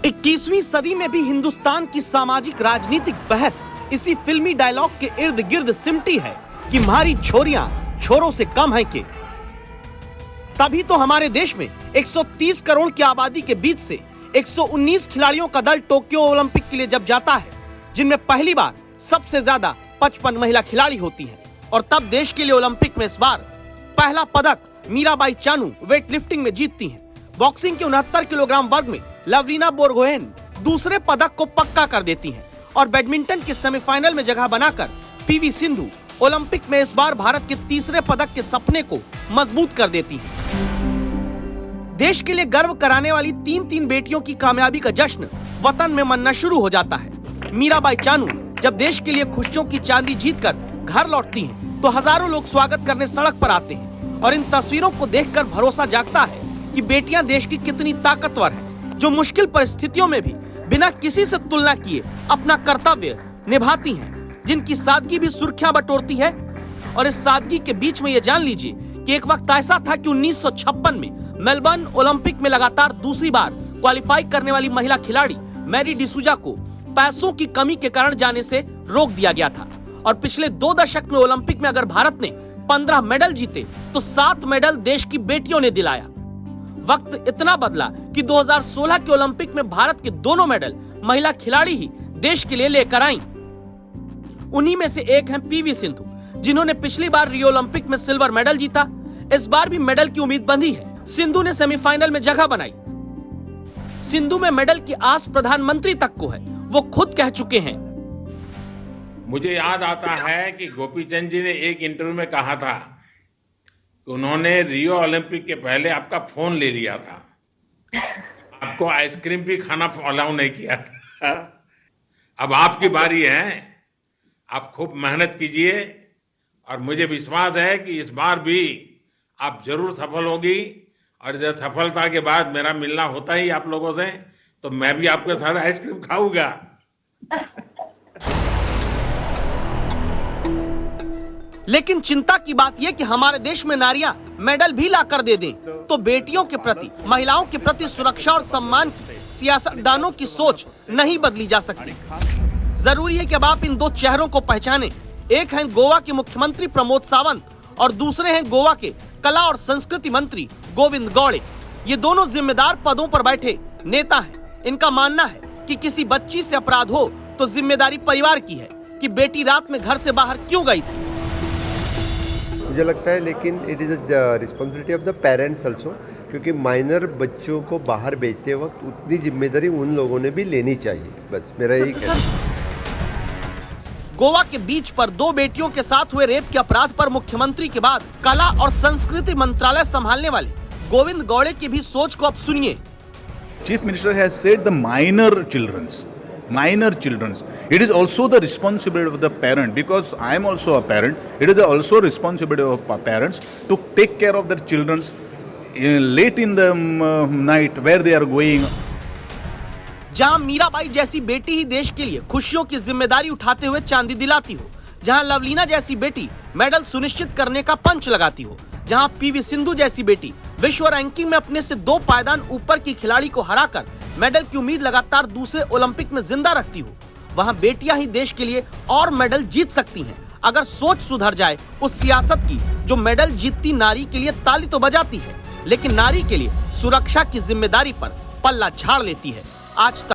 21वीं सदी में भी हिंदुस्तान की सामाजिक राजनीतिक बहस इसी फिल्मी डायलॉग के इर्द गिर्द सिमटी है कि हमारी छोरियां छोरों से कम हैं के। तभी तो हमारे देश में 130 करोड़ की आबादी के बीच से 119 खिलाड़ियों का दल टोक्यो ओलंपिक के लिए जब जाता है, जिनमें पहली बार सबसे ज्यादा 55 महिला खिलाड़ी होती हैं, और तब देश के लिए ओलंपिक में इस बार पहला पदक मीराबाई चानू वेट लिफ्टिंग में जीतती हैं। बॉक्सिंग के 69 किलोग्राम वर्ग में लवलीना बोरगोहेन दूसरे पदक को पक्का कर देती हैं, और बैडमिंटन के सेमीफाइनल में जगह बनाकर पीवी सिंधु ओलंपिक में इस बार भारत के तीसरे पदक के सपने को मजबूत कर देती हैं। देश के लिए गर्व कराने वाली तीन बेटियों की कामयाबी का जश्न वतन में मनना शुरू हो जाता है। मीराबाई चानू जब देश के लिए खुशियों की चांदी जीतकर घर लौटती हैं, तो हजारों लोग स्वागत करने सड़क पर आते हैं, और इन तस्वीरों को देखकर भरोसा जागता है कि बेटियां देश की कितनी ताकतवर हैं, जो मुश्किल परिस्थितियों में भी बिना किसी से तुलना किए अपना कर्तव्य निभाती हैं, जिनकी सादगी भी सुर्खियां बटोरती है। और इस सादगी के बीच में ये जान लीजिए कि एक वक्त ऐसा था कि 1956 में मेलबर्न ओलंपिक में लगातार दूसरी बार क्वालिफाई करने वाली महिला खिलाड़ी मैरी डिसूजा को पैसों की कमी के कारण जाने से रोक दिया गया था, और पिछले 2 दशक में ओलंपिक में अगर भारत ने 15 मेडल जीते तो 7 मेडल देश की बेटियों ने दिलाया। वक्त इतना बदला कि 2016 के ओलंपिक में भारत के दोनों मेडल महिला खिलाड़ी ही देश के लिए लेकर आईं। उन्हीं में से एक हैं पीवी सिंधु, जिन्होंने पिछली बार रियो ओलंपिक में सिल्वर मेडल जीता। इस बार भी मेडल की उम्मीद बंधी है। सिंधु ने सेमीफाइनल में जगह बनाई। सिंधु में मेडल की आस प्रधानमंत्री तक को है, वो खुद कह चुके हैं। मुझे याद आता है कि गोपीचंद जी ने एक इंटरव्यू में कहा था कि उन्होंने रियो ओलंपिक के पहले आपका फोन ले लिया था, आपको आइसक्रीम भी खाना अलाउ नहीं किया था। अब आपकी बारी है, आप खूब मेहनत कीजिए, और मुझे विश्वास है कि इस बार भी आप जरूर सफल होगी। और जब सफलता के बाद मेरा मिलना होता ही आप लोगों से, तो मैं भी आपके साथ आइसक्रीम खाऊंगा। लेकिन चिंता की बात यह कि हमारे देश में नारियां मेडल भी लाकर दे दें, तो बेटियों के प्रति, महिलाओं के प्रति सुरक्षा और सम्मान की सियासतदानों की सोच नहीं बदली जा सकती। जरूरी है कि अब आप इन 2 चेहरों को पहचानें। एक हैं गोवा के मुख्यमंत्री प्रमोद सावंत, और दूसरे हैं गोवा के कला और संस्कृति मंत्री गोविंद गौड़े। ये दोनों जिम्मेदार पदों पर बैठे नेता हैं। इनका मानना है कि किसी बच्ची से अपराध हो तो जिम्मेदारी परिवार की है कि बेटी रात में घर से बाहर क्यों गई थी। मुझे लगता है, लेकिन it is the responsibility of the parents also, क्योंकि माइनर बच्चों को बाहर भेजते वक्त उतनी जिम्मेदारी उन लोगों ने भी लेनी चाहिए। बस मेरा यही कहना है। गोवा के बीच पर 2 बेटियों के साथ हुए रेप के अपराध पर मुख्यमंत्री के बाद कला और संस्कृति मंत्रालय संभालने वाले गोविंद गौड़े की भी सोच को अब सुनिए। Chief Minister has said the minor children's. It is also the responsibility of the parent, because I am also a parent. It is also responsibility of parents to take care of their children's late in the night where they are going. जहां मीराबाई जैसी बेटी ही देश के लिए खुशियों की जिम्मेदारी उठाते हुए चांदी दिलाती हो, जहां लवलीना जैसी बेटी मेडल सुनिश्चित करने का पंच लगाती हो, जहां पीवी सिंधु जैसी बेटी विश्व रैंकिंग में अपने से 2 पायदान ऊपर की खिलाड़ी को हराकर मेडल की उम्मीद लगातार दूसरे ओलंपिक में जिंदा रखती हो, वहां बेटियां ही देश के लिए और मेडल जीत सकती हैं, अगर सोच सुधर जाए उस सियासत की जो मेडल जीतती नारी के लिए ताली तो बजाती है, लेकिन नारी के लिए सुरक्षा की जिम्मेदारी पर पल्ला झाड़ लेती है। आज तक